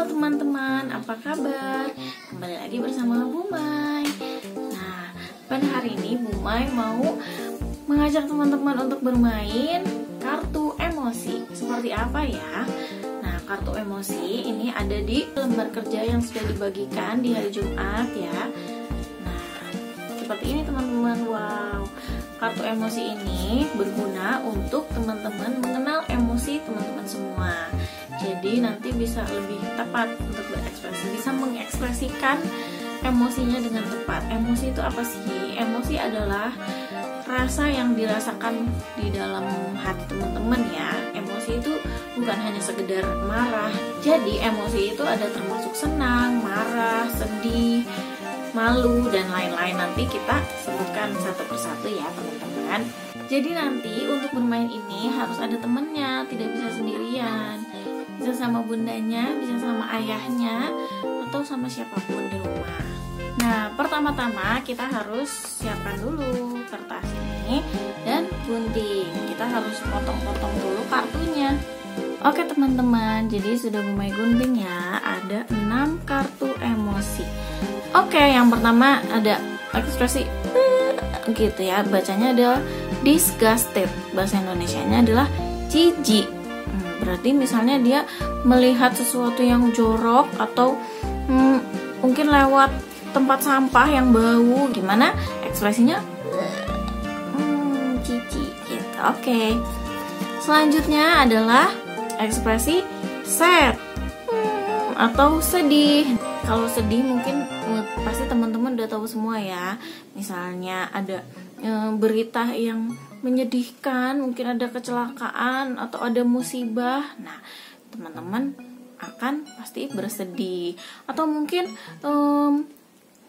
teman-teman, apa kabar? Kembali lagi bersama Bu Mai. Nah, pada hari ini Bu Mai mau mengajak teman-teman untuk bermain kartu emosi. Seperti apa ya? Nah, kartu emosi ini ada di lembar kerja yang sudah dibagikan di hari Jumat ya. Nah, seperti ini teman-teman. Wow, kartu emosi ini berguna untuk teman-teman mengenal emosi teman-teman semua. Jadi nanti bisa lebih tepat untuk berekspresi, bisa mengekspresikan emosinya dengan tepat. Emosi itu apa sih? Emosi adalah rasa yang dirasakan di dalam hati teman-teman ya. Emosi itu bukan hanya sekedar marah. Jadi emosi itu ada termasuk senang, marah, sedih, malu, dan lain-lain. Nanti kita sebutkan satu persatu ya teman-teman. Jadi nanti untuk bermain ini harus ada temennya, tidak bisa sendirian. Bisa sama bundanya, bisa sama ayahnya, atau sama siapapun di rumah. Nah, pertama-tama kita harus siapkan dulu kertas ini dan gunting. Kita harus potong-potong dulu kartunya. Oke teman-teman, jadi sudah mulai gunting ya. Ada 6 kartu emosi. Oke, yang pertama ada ekspresi gitu ya. Bacanya adalah disgusted. Bahasa Indonesianya adalah jijik. Berarti misalnya dia melihat sesuatu yang jorok atau mungkin lewat tempat sampah yang bau, gimana ekspresinya? Jijik gitu. Oke. Selanjutnya adalah ekspresi sad atau sedih. Kalau sedih mungkin pasti teman-teman udah tahu semua ya. Misalnya ada berita yang menyedihkan, mungkin ada kecelakaan atau ada musibah. Nah, teman-teman akan pasti bersedih. Atau mungkin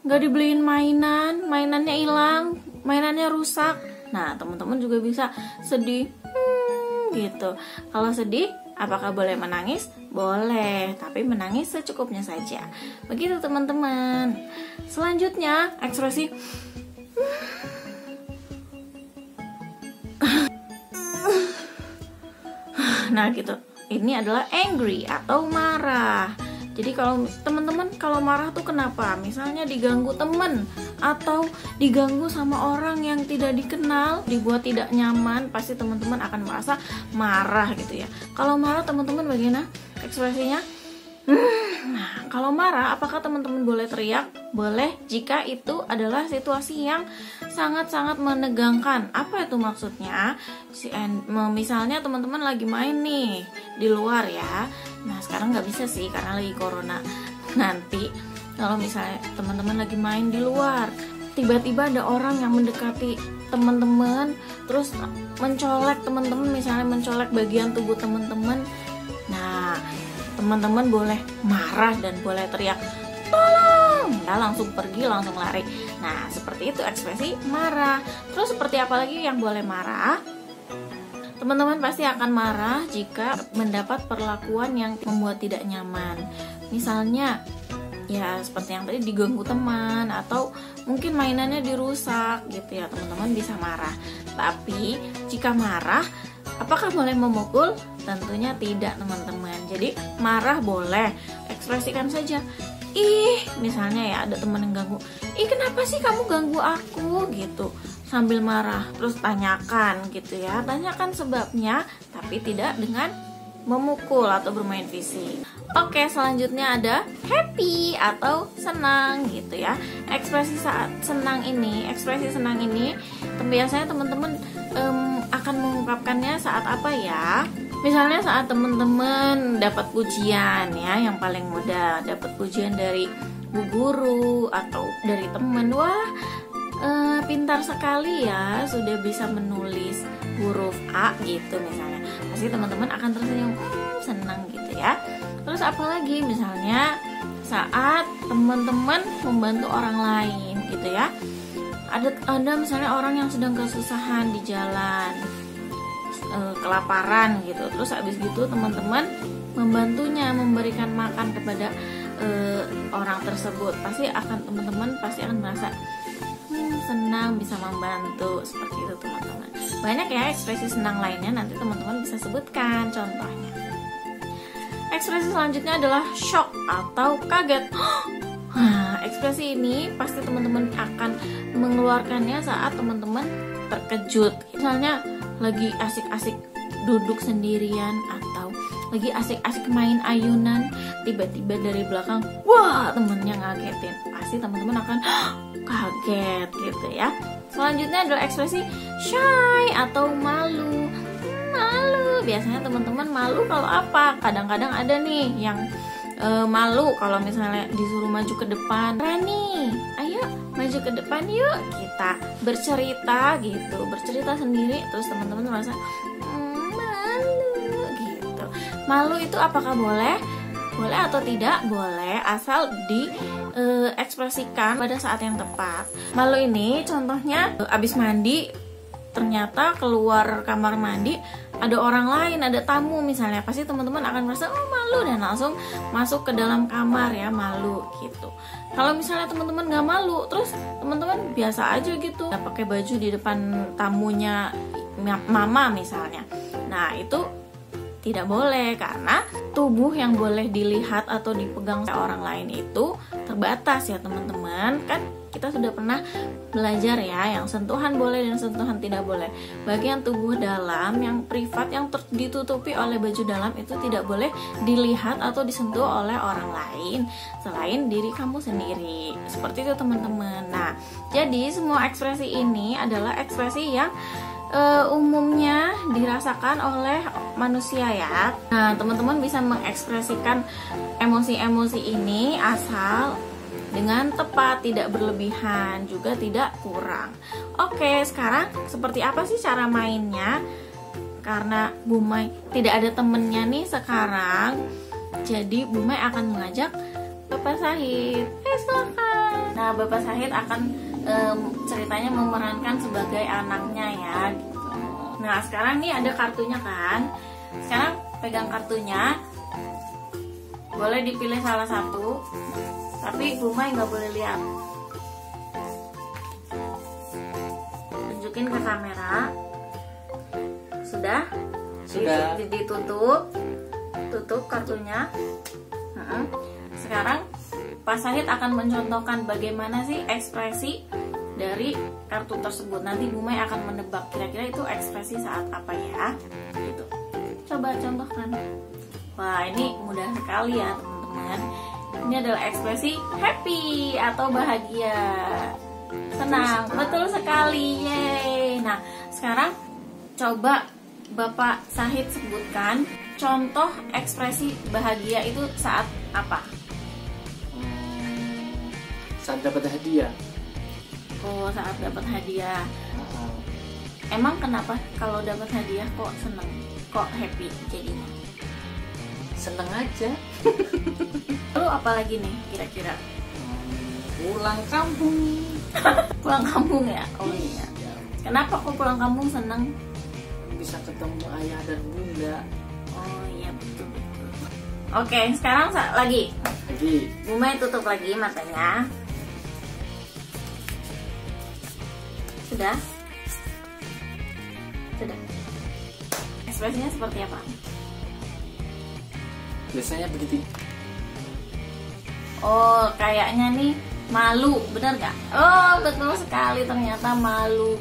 nggak dibeliin mainannya hilang, mainannya rusak. Nah, teman-teman juga bisa sedih gitu. Kalau sedih, apakah boleh menangis? Boleh, tapi menangis secukupnya saja. Begitu teman-teman. Selanjutnya, ekspresi nah gitu. Ini adalah angry atau marah. Jadi kalau teman-teman kalau marah tuh kenapa? Misalnya diganggu teman atau diganggu sama orang yang tidak dikenal, dibuat tidak nyaman, pasti teman-teman akan merasa marah gitu ya. Kalau marah teman-teman bagaimana ekspresinya? Nah, kalau marah apakah teman-teman boleh teriak? Boleh jika itu adalah situasi yang sangat-sangat menegangkan. Apa itu maksudnya? Misalnya teman-teman lagi main nih di luar ya. Nah, sekarang nggak bisa sih karena lagi corona. Nanti kalau misalnya teman-teman lagi main di luar, tiba-tiba ada orang yang mendekati teman-teman, terus mencolek teman-teman, misalnya mencolek bagian tubuh teman-teman. Nah, teman-teman boleh marah dan boleh teriak tolong ya, langsung pergi, langsung lari. Nah, seperti itu ekspresi marah. Terus seperti apa lagi yang boleh marah? Teman-teman pasti akan marah jika mendapat perlakuan yang membuat tidak nyaman. Misalnya ya seperti yang tadi, diganggu teman atau mungkin mainannya dirusak gitu ya, teman-teman bisa marah. Tapi jika marah, apakah boleh memukul? Tentunya tidak teman-teman. Jadi marah boleh, ekspresikan saja. Misalnya ya ada teman yang ganggu. Kenapa sih kamu ganggu aku gitu, sambil marah. Terus tanyakan gitu ya, tanyakan sebabnya, tapi tidak dengan memukul atau bermain fisik. Oke, selanjutnya ada happy atau senang gitu ya. Ekspresi senang ini biasanya teman-teman akan mengungkapkannya saat apa ya? Misalnya saat teman-teman dapat pujian ya, yang paling mudah dapat pujian dari bu guru atau dari teman. Wah, pintar sekali ya, sudah bisa menulis huruf A gitu misalnya. Pasti teman-teman akan tersenyum, senang gitu ya. Terus apalagi misalnya saat teman-teman membantu orang lain gitu ya. Ada misalnya orang yang sedang kesusahan di jalan, kelaparan gitu. Terus habis gitu teman-teman membantunya, memberikan makan kepada orang tersebut. Teman-teman pasti akan merasa senang bisa membantu. Seperti itu teman-teman. Banyak ya ekspresi senang lainnya, nanti teman-teman bisa sebutkan contohnya. ekspresi selanjutnya adalah shock atau kaget. Nah, ekspresi ini pasti teman-teman akan mengeluarkannya saat teman-teman terkejut. Misalnya lagi asik-asik duduk sendirian atau lagi asik-asik main ayunan, tiba-tiba dari belakang, wah, temennya ngagetin. Pasti teman-teman akan kaget gitu ya. Selanjutnya adalah ekspresi shy atau malu. Malu, biasanya teman-teman malu kalau apa? Kadang-kadang ada nih yang malu kalau misalnya disuruh maju ke depan. Rani, ayo maju ke depan yuk, kita bercerita gitu, bercerita sendiri. Terus teman-teman merasa malu gitu. Malu itu apakah boleh? Boleh atau tidak? Boleh, asal diekspresikan pada saat yang tepat. Malu ini contohnya abis mandi, ternyata keluar kamar mandi ada orang lain, ada tamu misalnya, pasti teman-teman akan merasa oh malu dan langsung masuk ke dalam kamar ya, malu gitu. Kalau misalnya teman-teman nggak malu, terus teman-teman biasa aja gitu, nggak pakai baju di depan tamunya mama misalnya, nah itu tidak boleh, karena tubuh yang boleh dilihat atau dipegang oleh orang lain itu terbatas ya teman-teman. Kan kita sudah pernah belajar ya, yang sentuhan boleh dan sentuhan tidak boleh. Bagian tubuh dalam yang privat yang ditutupi oleh baju dalam itu tidak boleh dilihat atau disentuh oleh orang lain selain diri kamu sendiri. Seperti itu teman-teman. Nah, jadi semua ekspresi ini adalah ekspresi yang umumnya dirasakan oleh manusia ya. Nah, teman-teman bisa mengekspresikan emosi-emosi ini asal dengan tepat, tidak berlebihan, juga tidak kurang. Oke, sekarang seperti apa sih cara mainnya? Karena Bu Mai tidak ada temennya nih sekarang, jadi Bu Mai akan mengajak Bapak Sahid. Silakan. Nah, Bapak Sahid akan ceritanya memerankan sebagai anaknya ya gitu. Nah, sekarang nih ada kartunya kan. Sekarang pegang kartunya, boleh dipilih salah satu, tapi Bu Mai nggak boleh lihat. Tunjukin ke kamera. Sudah? Ditutup. Tutup kartunya. Sekarang Pak Sahid akan mencontohkan bagaimana sih ekspresi dari kartu tersebut. Nanti Bu Mai akan menebak kira-kira itu ekspresi saat apa ya. Gitu. Coba contohkan. Wah, ini mudah sekali ya teman-teman. Ini adalah ekspresi happy atau bahagia, senang. Betul sekali, yeay. Nah, sekarang coba Bapak Sahid sebutkan contoh ekspresi bahagia itu saat apa? Saat dapat hadiah. Oh, saat dapat hadiah. Emang kenapa kalau dapat hadiah kok seneng, kok happy jadinya? Seneng aja. Lalu apa lagi nih kira-kira? Pulang kampung. Pulang kampung ya? Oh iya. Kenapa kok pulang kampung seneng? Bisa ketemu ayah dan bunda. Oh iya, betul. Oke, sekarang lagi. Bu Mai tutup lagi matanya. Sudah? Sudah. Ekspresinya seperti apa? Biasanya begitu. Oh, kayaknya nih malu, benar nggak? Oh, betul sekali, ternyata malu.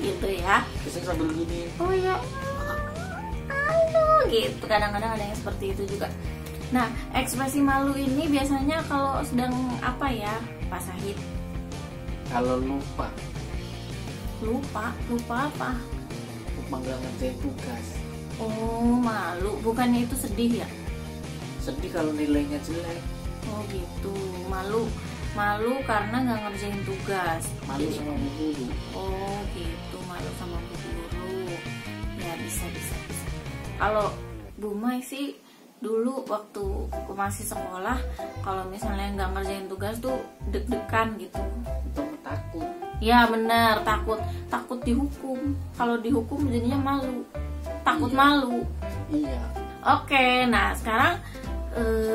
Gitu ya. Biasanya sambil gini. Oh iya, malu gitu. Kadang-kadang ada yang seperti itu juga. Nah, ekspresi malu ini biasanya kalau sedang apa ya, Pak Sahid? Kalau lupa. Lupa apa? Lupa nggak ngerjain tugas. Oh, malu. Bukannya itu sedih ya? Sedih kalau nilainya jelek. Oh gitu, malu karena nggak ngerjain tugas. Malu sama bu guru. Oh gitu, malu sama bu guru. Ya bisa. Kalau Bu Mai sih dulu waktu masih sekolah, kalau misalnya nggak ngerjain tugas tuh deg-degan gitu. Itu takut. Ya benar, takut dihukum. Kalau dihukum jadinya malu, takut malu. Iya. Oke, nah sekarang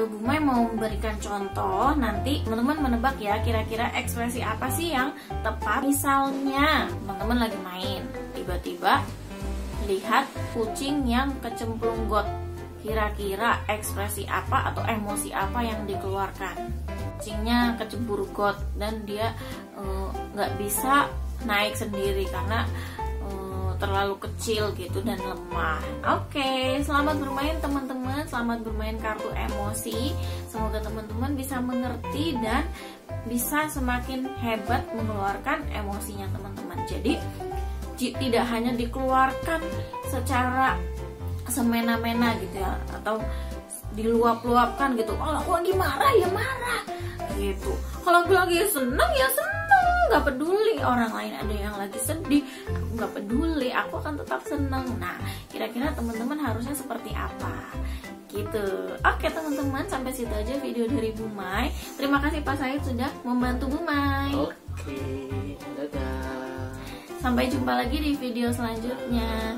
Bu Mai mau memberikan contoh, nanti teman-teman menebak ya kira-kira ekspresi apa sih yang tepat. Misalnya teman-teman lagi main, tiba-tiba lihat kucing yang kecemplung got. kira-kira ekspresi apa atau emosi apa yang dikeluarkan. Kucingnya kecebur got dan dia nggak bisa naik sendiri karena terlalu kecil gitu dan lemah. Oke, selamat bermain teman-teman, selamat bermain kartu emosi. Semoga teman-teman bisa mengerti dan bisa semakin hebat mengeluarkan emosinya teman-teman. Jadi tidak hanya dikeluarkan secara semena-mena gitu ya, atau diluap-luapkan gitu. Kalau aku lagi marah ya marah gitu, kalau aku lagi seneng ya seneng, nggak peduli orang lain ada yang lagi sedih, aku nggak peduli, aku akan tetap seneng. Nah, kira-kira teman-teman harusnya seperti apa gitu. Oke teman-teman, sampai situ aja video dari Bu Mai. Terima kasih Pak Said sudah membantu Bu Mai. Oke, dadah. Sampai jumpa lagi di video selanjutnya.